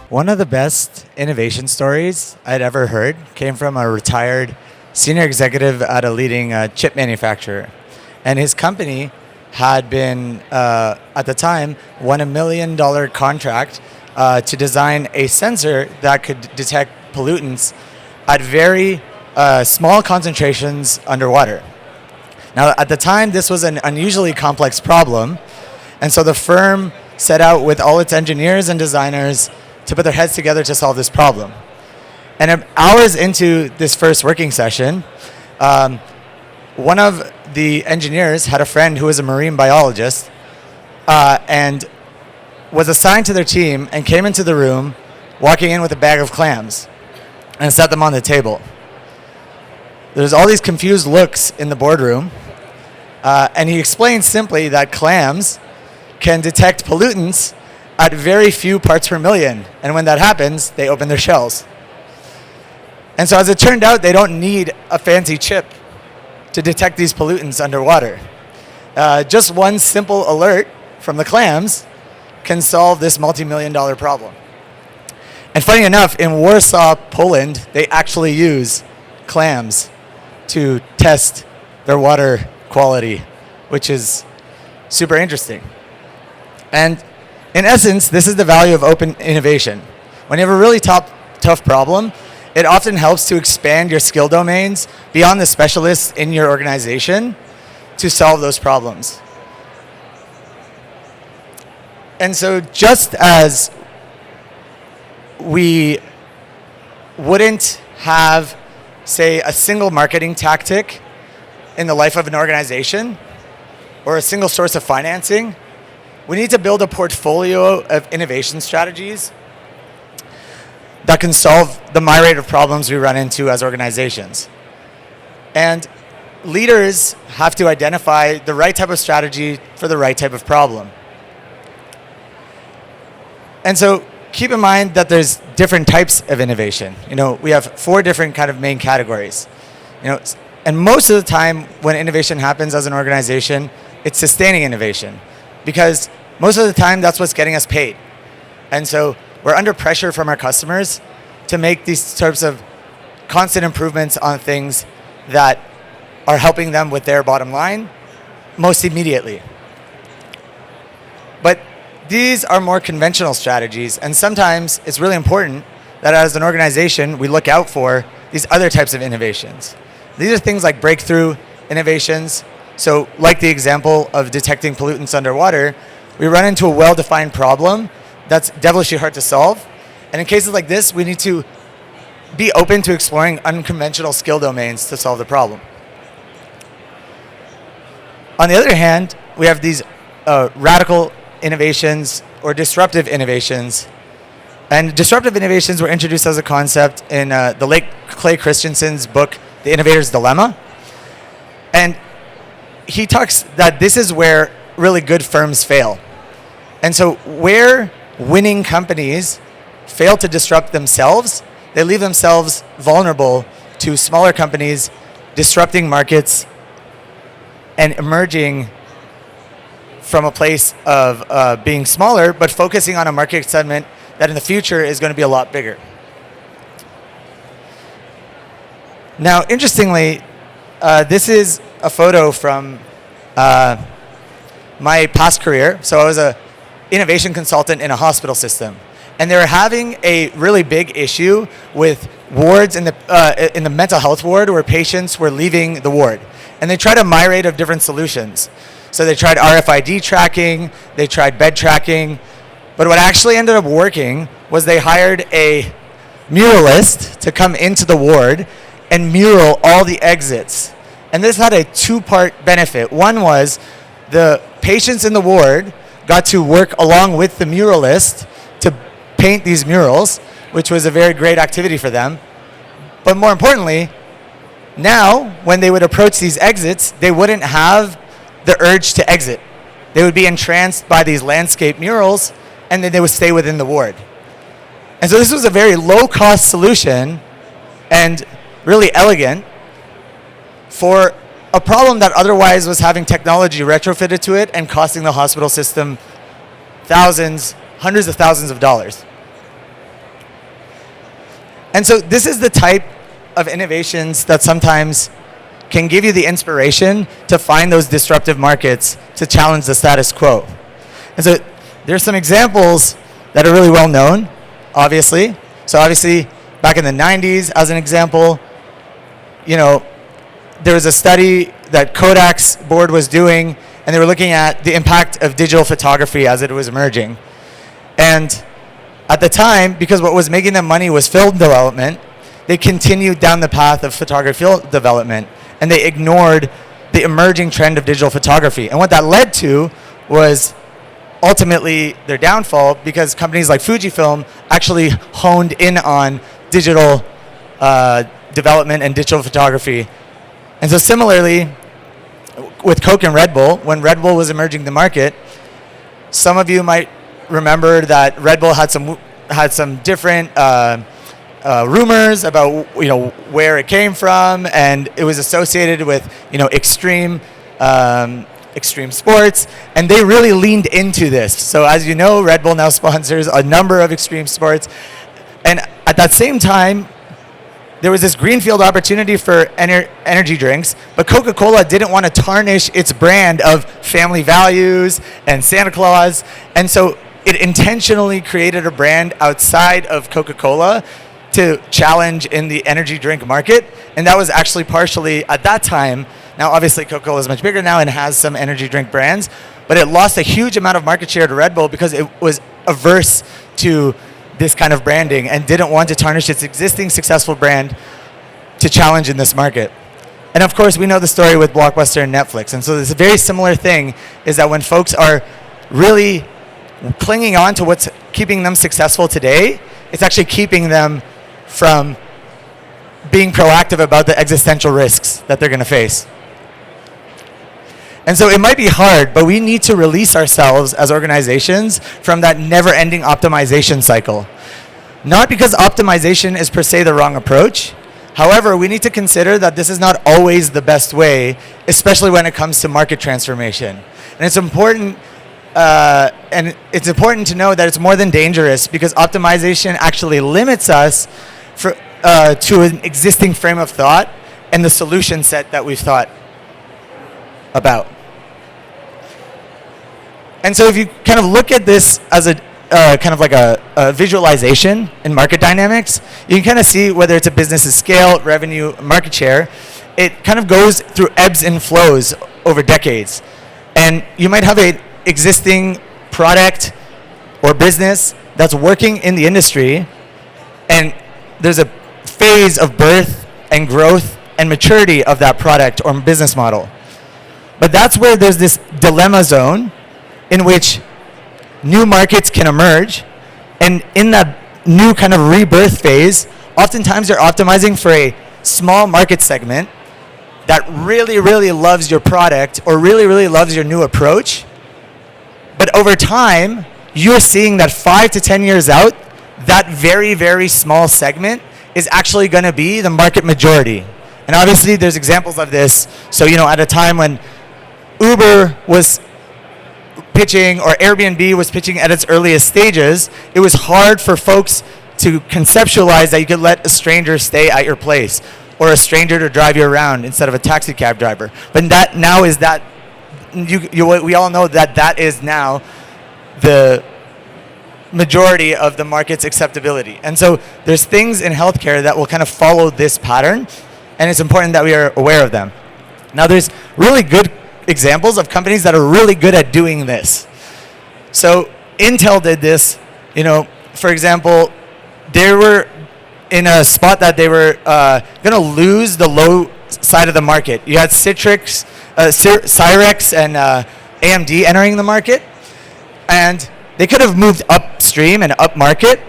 One of the best innovation stories I'd ever heard came from a retired senior executive at a leading chip manufacturer. And his company had been, at the time, won $1 million contract to design a sensor that could detect pollutants at very small concentrations underwater. Now, at the time, this was an unusually complex problem, and so the firm set out with all its engineers and designers to put their heads together to solve this problem. And hours into this first working session, one of the engineers had a friend who was a marine biologist and was assigned to their team and came into the room walking in with a bag of clams and set them on the table. There's all these confused looks in the boardroom, and he explained simply that clams can detect pollutants at very few parts per million, and when that happens, they open their shells. And so as it turned out, they don't need a fancy chip to detect these pollutants underwater. Just one simple alert from the clams can solve this multi-million-dollar problem. And funny enough, in Warsaw, Poland, they actually use clams to test their water quality, which is super interesting. And in essence, this is the value of open innovation. When you have a really tough problem, it often helps to expand your skill domains beyond the specialists in your organization to solve those problems. And so just as we wouldn't have, say, a single marketing tactic in the life of an organization or a single source of financing, we need to build a portfolio of innovation strategies that can solve the myriad of problems we run into as organizations. And leaders have to identify the right type of strategy for the right type of problem. And so keep in mind that there's different types of innovation. We have 4 different kind of main categories. And most of the time when innovation happens as an organization, it's sustaining innovation, because most of the time that's what's getting us paid. And so we're under pressure from our customers to make these types of constant improvements on things that are helping them with their bottom line most immediately. But these are more conventional strategies, and sometimes it's really important that as an organization we look out for these other types of innovations. These are things like breakthrough innovations. So like the example of detecting pollutants underwater, we run into a well-defined problem that's devilishly hard to solve. And in cases like this, we need to be open to exploring unconventional skill domains to solve the problem. On the other hand, we have these radical innovations or disruptive innovations. And disruptive innovations were introduced as a concept in the late Clay Christensen's book, The Innovator's Dilemma. And he talks that this is where really good firms fail. And so where winning companies fail to disrupt themselves, they leave themselves vulnerable to smaller companies disrupting markets and emerging from a place of being smaller, but focusing on a market segment that in the future is going to be a lot bigger. Now, interestingly, this is a photo from my past career. So I was an innovation consultant in a hospital system, and they were having a really big issue with wards in the mental health ward where patients were leaving the ward. And they tried a myriad of different solutions. So they tried RFID tracking, they tried bed tracking, but what actually ended up working was they hired a muralist to come into the ward and mural all the exits. And this had a 2-part benefit. One was the patients in the ward got to work along with the muralist to paint these murals, which was a very great activity for them. But more importantly, now when they would approach these exits, they wouldn't have the urge to exit. They would be entranced by these landscape murals, and then they would stay within the ward. And so this was a very low-cost solution and really elegant for a problem that otherwise was having technology retrofitted to it and costing the hospital system hundreds of thousands of dollars. And so this is the type of innovations that sometimes can give you the inspiration to find those disruptive markets to challenge the status quo. And so there's some examples that are really well known, obviously. So obviously, back in the 90s, as an example, there was a study that Kodak's board was doing, and they were looking at the impact of digital photography as it was emerging. And at the time, because what was making them money was film development, they continued down the path of photography film development, and they ignored the emerging trend of digital photography. And what that led to was ultimately their downfall, because companies like Fujifilm actually honed in on digital development and digital photography. And so similarly, with Coke and Red Bull, when Red Bull was emerging the market, some of you might remember that Red Bull had some different rumors about where it came from, and it was associated with extreme sports, and they really leaned into this. So as you know, Red Bull now sponsors a number of extreme sports, and at that same time, there was this greenfield opportunity for energy drinks, but Coca-Cola didn't want to tarnish its brand of family values and Santa Claus, and so it intentionally created a brand outside of Coca-Cola to challenge in the energy drink market. And that was actually partially, at that time, now obviously Coca-Cola is much bigger now and has some energy drink brands, but it lost a huge amount of market share to Red Bull because it was averse to this kind of branding and didn't want to tarnish its existing successful brand to challenge in this market. And of course, we know the story with Blockbuster and Netflix. And so this very similar thing is that when folks are really clinging on to what's keeping them successful today, it's actually keeping them from being proactive about the existential risks that they're going to face. And so it might be hard, but we need to release ourselves as organizations from that never-ending optimization cycle. Not because optimization is per se the wrong approach. However, we need to consider that this is not always the best way, especially when it comes to market transformation. And it's important to know that it's more than dangerous, because optimization actually limits us to an existing frame of thought and the solution set that we've thought about. And so if you kind of look at this as a kind of like a visualization in market dynamics, you can kind of see whether it's a business's scale, revenue, market share. It kind of goes through ebbs and flows over decades. And you might have an existing product or business that's working in the industry, and there's a phase of birth and growth and maturity of that product or business model. But that's where there's this dilemma zone in which new markets can emerge, and in that new kind of rebirth phase, oftentimes you're optimizing for a small market segment that really, really loves your product or really, really loves your new approach. But over time, you're seeing that 5 to 10 years out, that very, very small segment is actually going to be the market majority. And obviously, there's examples of this. So, at a time when Uber was pitching or Airbnb was pitching at its earliest stages, it was hard for folks to conceptualize that you could let a stranger stay at your place or a stranger to drive you around instead of a taxi cab driver. But that now is that, we all know that is now the majority of the market's acceptability. And so there's things in healthcare that will kind of follow this pattern, and it's important that we are aware of them. Now, there's really good examples of companies that are really good at doing this. So Intel did this. For example, they were in a spot that they were going to lose the low side of the market. You had Citrix, Cyrex, and AMD entering the market, and they could have moved upstream and up market,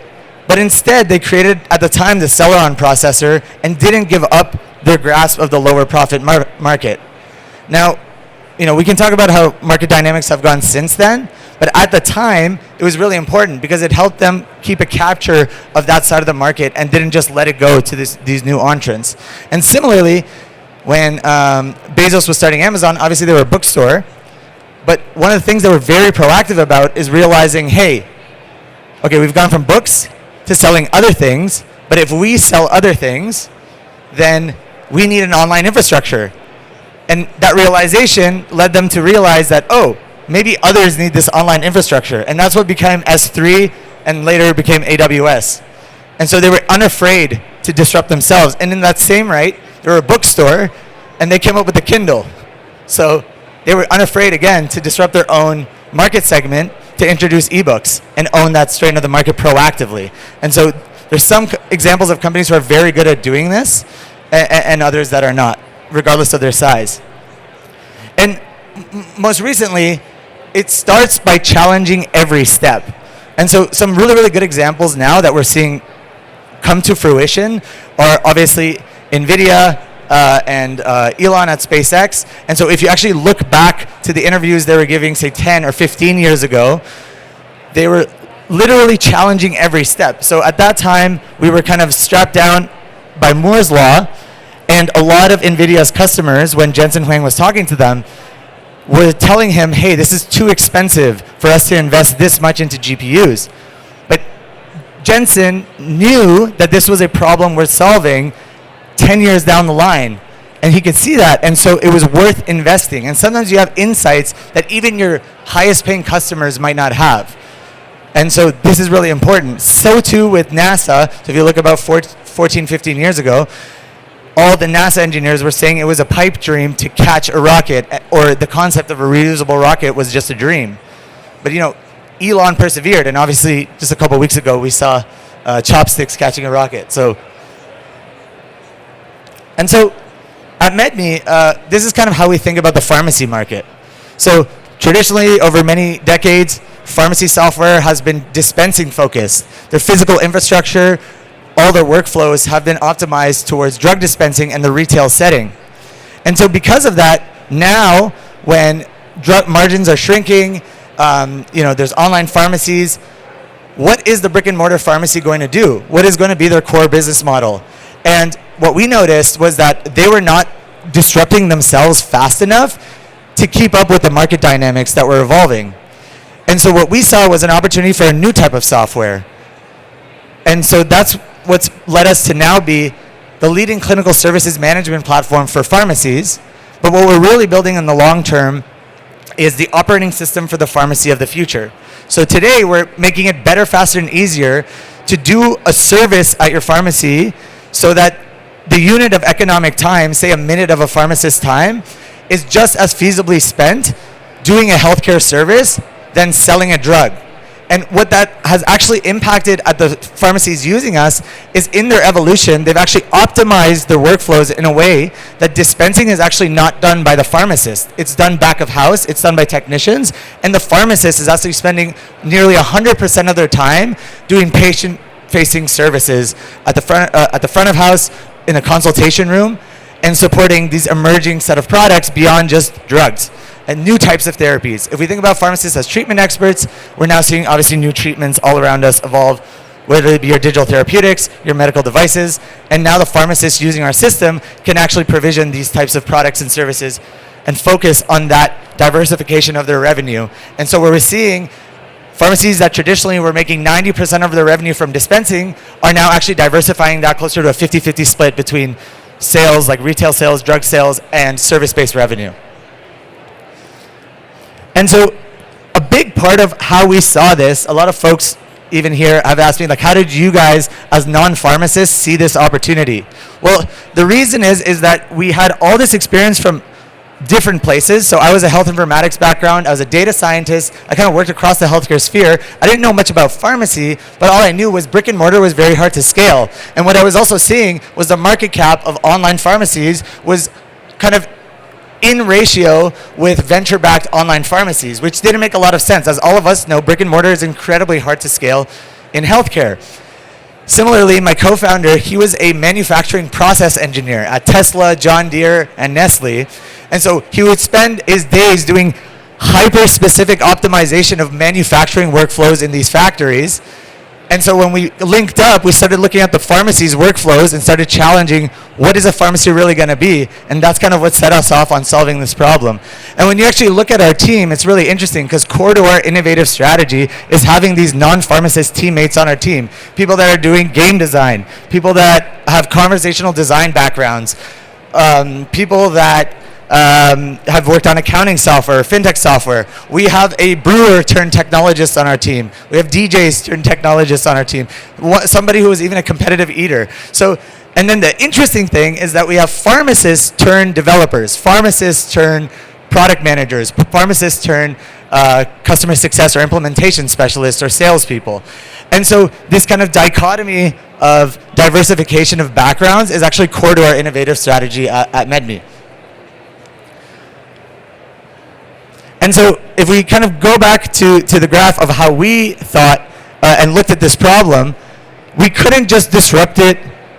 but instead they created, at the time, the Celeron processor and didn't give up their grasp of the lower profit market. Now, we can talk about how market dynamics have gone since then, but at the time, it was really important because it helped them keep a capture of that side of the market and didn't just let it go to these new entrants. And similarly, when Bezos was starting Amazon, obviously they were a bookstore, but one of the things they were very proactive about is realizing, hey, okay, we've gone from books to selling other things. But if we sell other things, then we need an online infrastructure. And that realization led them to realize that, oh, maybe others need this online infrastructure. And that's what became S3 and later became AWS. And so they were unafraid to disrupt themselves. And in that same right, they were a bookstore and they came up with the Kindle. So they were unafraid, again, to disrupt their own market segment to introduce ebooks and own that strain of the market proactively. And so there's some examples of companies who are very good at doing this and others that are not, regardless of their size. And most recently, it starts by challenging every step. And so some really, really good examples now that we're seeing come to fruition are obviously NVIDIA and Elon at SpaceX. And so if you actually look back to the interviews they were giving, say 10 or 15 years ago, they were literally challenging every step. So at that time, we were kind of strapped down by Moore's Law, and a lot of NVIDIA's customers, when Jensen Huang was talking to them, were telling him, hey, this is too expensive for us to invest this much into GPUs. But Jensen knew that this was a problem worth solving 10 years down the line, and he could see that, and so it was worth investing. And sometimes you have insights that even your highest paying customers might not have. And so this is really important. So too with NASA. So if you look about 14, 15 years ago, all the NASA engineers were saying it was a pipe dream to catch a rocket, or the concept of a reusable rocket was just a dream. But you know, Elon persevered, and obviously just a couple of weeks ago we saw chopsticks catching a rocket. So at MedMe, this is kind of how we think about the pharmacy market. So traditionally, over many decades, pharmacy software has been dispensing focused. Their physical infrastructure, all their workflows have been optimized towards drug dispensing and the retail setting. And so because of that, now when drug margins are shrinking, there's online pharmacies, what is the brick and mortar pharmacy going to do? What is going to be their core business model? And what we noticed was that they were not disrupting themselves fast enough to keep up with the market dynamics that were evolving. And so what we saw was an opportunity for a new type of software. And so that's what's led us to now be the leading clinical services management platform for pharmacies. But what we're really building in the long term is the operating system for the pharmacy of the future. So today we're making it better, faster, and easier to do a service at your pharmacy so that the unit of economic time, say a minute of a pharmacist's time, is just as feasibly spent doing a healthcare service than selling a drug. And what that has actually impacted at the pharmacies using us is in their evolution, they've actually optimized their workflows in a way that dispensing is actually not done by the pharmacist. It's done back of house, it's done by technicians, and the pharmacist is actually spending nearly 100% of their time doing patient-facing services at the front of house, in the consultation room, and supporting these emerging set of products beyond just drugs and new types of therapies. If we think about pharmacists as treatment experts, we're now seeing obviously new treatments all around us evolve, whether it be your digital therapeutics, your medical devices, and now the pharmacists using our system can actually provision these types of products and services and focus on that diversification of their revenue. And so what we're seeing, pharmacies that traditionally were making 90% of their revenue from dispensing are now actually diversifying that closer to a 50-50 split between sales, like retail sales, drug sales, and service-based revenue. And so a big part of how we saw this, a lot of folks even here have asked me, like, how did you guys as non-pharmacists see this opportunity? Well, the reason is that we had all this experience from different places. So I was a health informatics background. I was a data scientist. I kind of worked across the healthcare sphere. I didn't know much about pharmacy, but all I knew was brick and mortar was very hard to scale. And what I was also seeing was the market cap of online pharmacies was kind of in ratio with venture-backed online pharmacies, which didn't make a lot of sense. As all of us know, brick and mortar is incredibly hard to scale in healthcare. Similarly, my co-founder, he was a manufacturing process engineer at Tesla, John Deere, and Nestle. And so he would spend his days doing hyper-specific optimization of manufacturing workflows in these factories. And so when we linked up, we started looking at the pharmacy's workflows and started challenging what is a pharmacy really going to be? And that's kind of what set us off on solving this problem. And when you actually look at our team, it's really interesting because core to our innovative strategy is having these non-pharmacist teammates on our team. People that are doing game design, people that have conversational design backgrounds, people that have worked on accounting software, fintech software. We have a brewer turned technologist on our team. We have DJs turned technologists on our team. Somebody who is even a competitive eater. So, and then the interesting thing is that we have pharmacists turned developers, pharmacists turned product managers, pharmacists turned customer success or implementation specialists or salespeople. And so this kind of dichotomy of diversification of backgrounds is actually core to our innovative strategy at MedMe. And so if we kind of go back to the graph of how we thought and looked at this problem, we couldn't just disrupt it.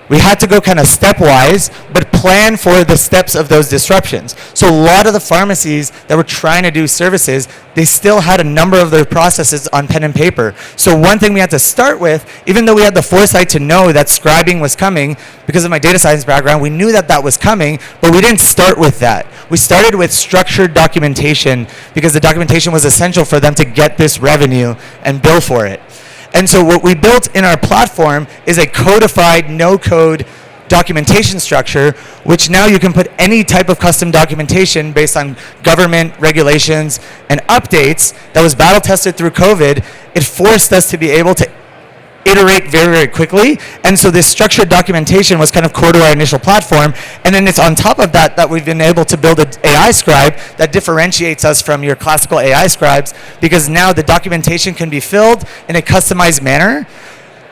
We had to go kind of stepwise, but plan for the steps of those disruptions. So a lot of the pharmacies that were trying to do services, they still had a number of their processes on pen and paper. So one thing we had to start with, even though we had the foresight to know that scribing was coming, because of my data science background, we knew that that was coming, but we didn't start with that. We started with structured documentation because the documentation was essential for them to get this revenue and bill for it. And so what we built in our platform is a codified, no-code documentation structure, which now you can put any type of custom documentation based on government regulations and updates that was battle tested through COVID. It forced us to be able to iterate very, very quickly. And so this structured documentation was kind of core to our initial platform. And then it's on top of that that we've been able to build an AI scribe that differentiates us from your classical AI scribes, because now the documentation can be filled in a customized manner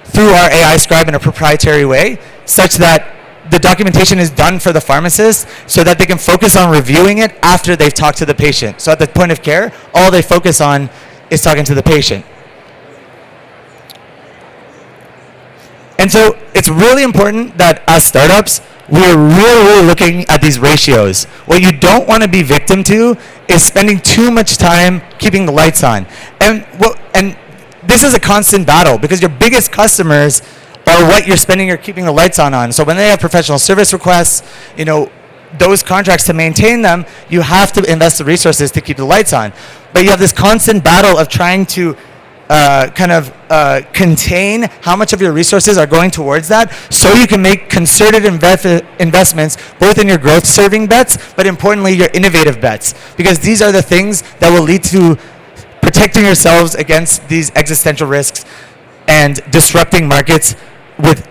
through our AI scribe in a proprietary way, such that the documentation is done for the pharmacist so that they can focus on reviewing it after they've talked to the patient. So at the point of care, all they focus on is talking to the patient. And so it's really important that as startups, we're really looking at these ratios. What you don't want to be victim to is spending too much time keeping the lights on. And this is a constant battle because your biggest customers are what you're spending your keeping the lights on. So when they have professional service requests, those contracts, to maintain them, you have to invest the resources to keep the lights on. But you have this constant battle of trying to contain how much of your resources are going towards that, so you can make concerted investments both in your growth serving bets, but importantly your innovative bets, because these are the things that will lead to protecting yourselves against these existential risks and disrupting markets with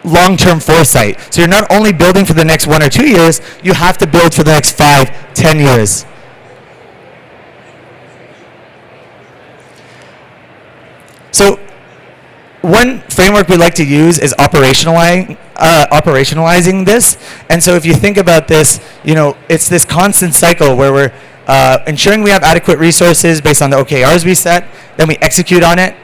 long-term foresight. So you're not only building for the next 1 or 2 years, you have to build for the next 5, 10 years. So one framework we like to use is operationalizing this. And so if you think about this, it's this constant cycle where we're ensuring we have adequate resources based on the OKRs we set, then we execute on it.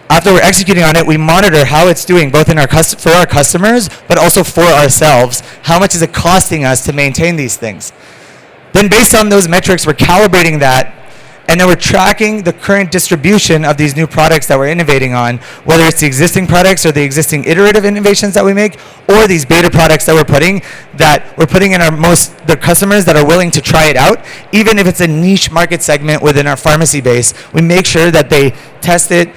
After we're executing on it, we monitor how it's doing, both in for our customers, but also for ourselves. How much is it costing us to maintain these things? Then based on those metrics, we're calibrating that. And then we're tracking the current distribution of these new products that we're innovating on, whether it's the existing products or the existing iterative innovations that we make, or these beta products that we're putting in the customers that are willing to try it out. Even if it's a niche market segment within our pharmacy base, we make sure that they test it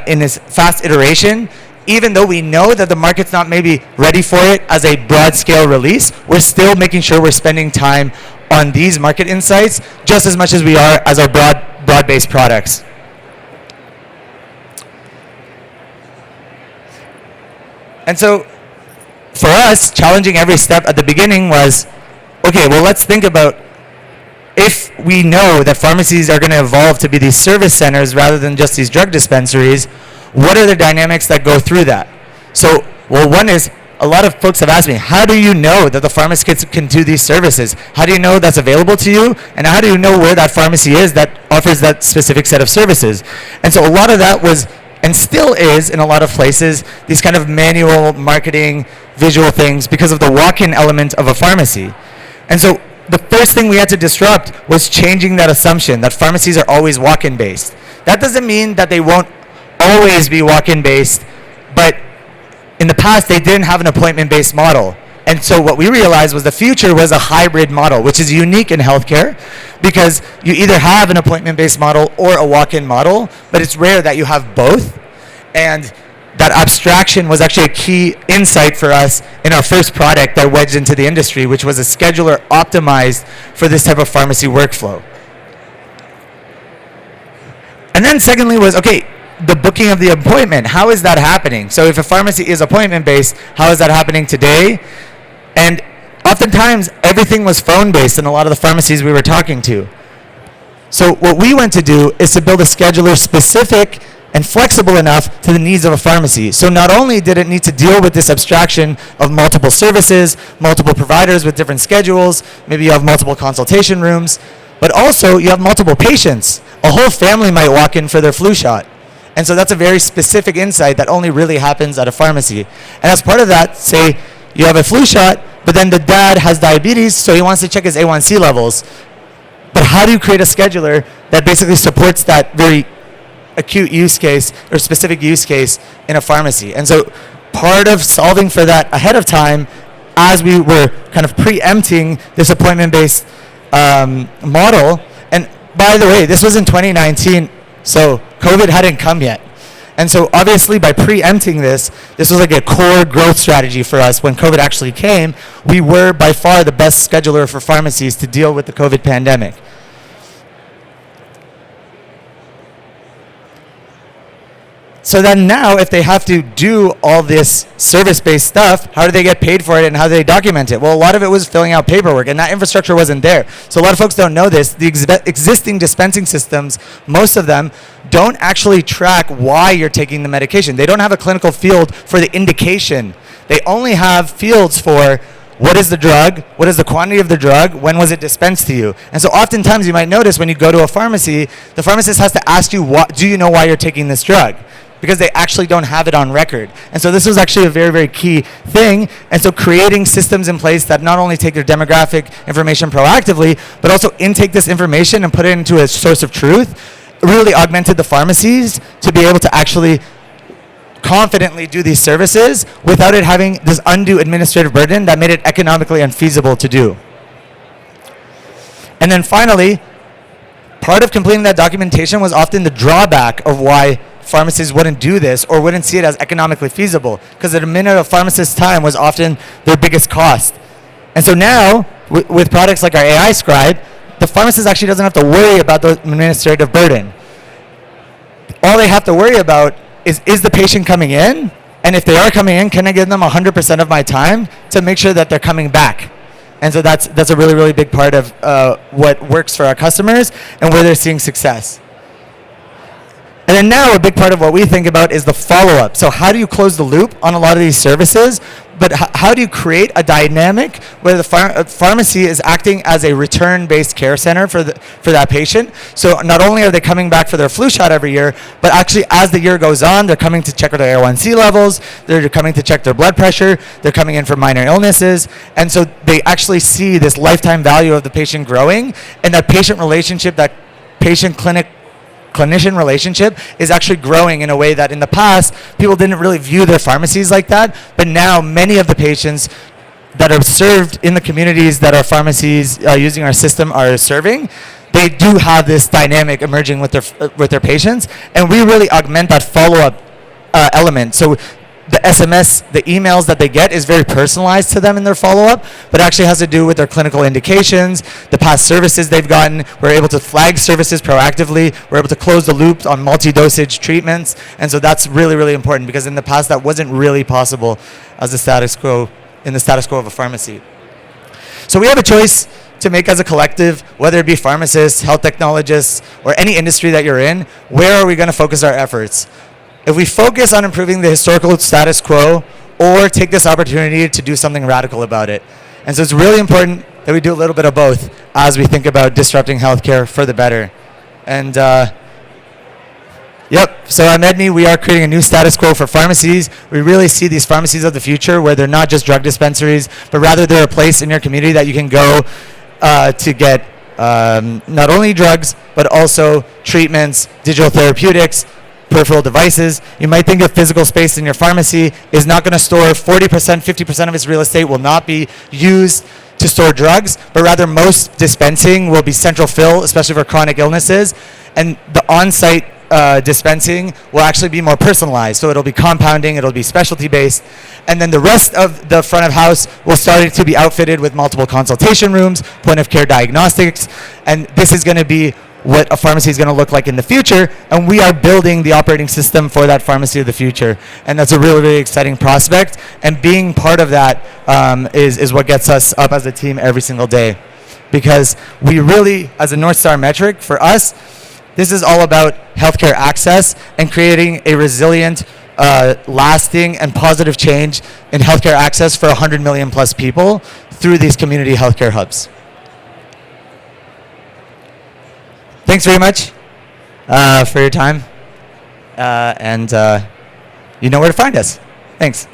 in this fast iteration. Even though we know that the market's not maybe ready for it as a broad scale release, we're still making sure we're spending time on these market insights just as much as we are as our broad-based products. And so for us, challenging every step at the beginning was, okay, well, let's think about, if we know that pharmacies are going to evolve to be these service centers rather than just these drug dispensaries, what are the dynamics that go through that? So, well, one is, a lot of folks have asked me, how do you know that the pharmacist can do these services? How do you know that's available to you? And how do you know where that pharmacy is that offers that specific set of services? And so a lot of that was, and still is in a lot of places, these kind of manual marketing, visual things because of the walk-in element of a pharmacy. And so the first thing we had to disrupt was changing that assumption that pharmacies are always walk-in based. That doesn't mean that they won't always be walk-in based, but in the past they didn't have an appointment-based model. And so what we realized was the future was a hybrid model, which is unique in healthcare because you either have an appointment-based model or a walk-in model, but it's rare that you have both. And that abstraction was actually a key insight for us in our first product that wedged into the industry, which was a scheduler optimized for this type of pharmacy workflow. And then secondly was, okay, the booking of the appointment. How is that happening? So if a pharmacy is appointment-based, how is that happening today? And oftentimes, everything was phone-based in a lot of the pharmacies we were talking to. So what we went to do is to build a scheduler specific and flexible enough to the needs of a pharmacy. So not only did it need to deal with this abstraction of multiple services, multiple providers with different schedules, maybe you have multiple consultation rooms, but also you have multiple patients. A whole family might walk in for their flu shot. And so that's a very specific insight that only really happens at a pharmacy. And as part of that, say you have a flu shot, but then the dad has diabetes, so he wants to check his A1C levels. But how do you create a scheduler that basically supports that very acute use case or specific use case in a pharmacy? And so part of solving for that ahead of time, as we were kind of preempting this appointment-based model, and by the way, this was in 2019, so COVID hadn't come yet. And so obviously by preempting this was like a core growth strategy for us. When COVID actually came, we were by far the best scheduler for pharmacies to deal with the COVID pandemic. So then now, if they have to do all this service-based stuff, how do they get paid for it and how do they document it? Well, a lot of it was filling out paperwork, and that infrastructure wasn't there. So a lot of folks don't know this. The existing dispensing systems, most of them, don't actually track why you're taking the medication. They don't have a clinical field for the indication. They only have fields for what is the drug, what is the quantity of the drug, when was it dispensed to you. And so oftentimes you might notice when you go to a pharmacy, the pharmacist has to ask you, do you know why you're taking this drug? Because they actually don't have it on record. And so this was actually a very, very key thing. And so creating systems in place that not only take their demographic information proactively, but also intake this information and put it into a source of truth, really augmented the pharmacies to be able to actually confidently do these services without it having this undue administrative burden that made it economically unfeasible to do. And then finally, part of completing that documentation was often the drawback of why pharmacists wouldn't do this or wouldn't see it as economically feasible, because a minute of pharmacist's time was often their biggest cost. And so now, with products like our AI Scribe, the pharmacist actually doesn't have to worry about the administrative burden. All they have to worry about is the patient coming in? And if they are coming in, can I give them 100% of my time to make sure that they're coming back? And so that's a really, really big part of what works for our customers and where they're seeing success. And then now a big part of what we think about is the follow-up. So how do you close the loop on a lot of these services? But how do you create a dynamic where the pharmacy is acting as a return-based care center for that patient? So not only are they coming back for their flu shot every year, but actually as the year goes on, they're coming to check their A1C levels, they're coming to check their blood pressure, they're coming in for minor illnesses, and so they actually see this lifetime value of the patient growing, and that patient relationship, that patient-clinician relationship is actually growing in a way that in the past, people didn't really view their pharmacies like that, but now many of the patients that are served in the communities that our pharmacies using our system are serving, they do have this dynamic emerging with their patients, and we really augment that follow-up element. So the SMS, the emails that they get is very personalized to them in their follow-up, but actually has to do with their clinical indications, the past services they've gotten. We're able to flag services proactively. We're able to close the loop on multi-dosage treatments. And so that's really, really important because in the past that wasn't really possible as the status quo of a pharmacy. So we have a choice to make as a collective, whether it be pharmacists, health technologists, or any industry that you're in. Where are we going to focus our efforts? If we focus on improving the historical status quo or take this opportunity to do something radical about it. And so it's really important that we do a little bit of both as we think about disrupting healthcare for the better. And so at MedMe, we are creating a new status quo for pharmacies. We really see these pharmacies of the future where they're not just drug dispensaries, but rather they're a place in your community that you can go to get not only drugs, but also treatments, digital therapeutics, peripheral devices. You might think of physical space in your pharmacy is not going to store 40%, 50% of its real estate will not be used to store drugs, but rather most dispensing will be central fill, especially for chronic illnesses. And the on-site dispensing will actually be more personalized. So it'll be compounding, it'll be specialty based. And then the rest of the front of house will start to be outfitted with multiple consultation rooms, point of care diagnostics. And this is going to be what a pharmacy is going to look like in the future, and we are building the operating system for that pharmacy of the future, and that's a really, really exciting prospect, and being part of that is what gets us up as a team every single day, because we really, as a North Star metric for us, this is all about healthcare access and creating a resilient, lasting, and positive change in healthcare access for 100 million plus people through these community healthcare hubs. Thanks very much for your time, and you know where to find us. Thanks.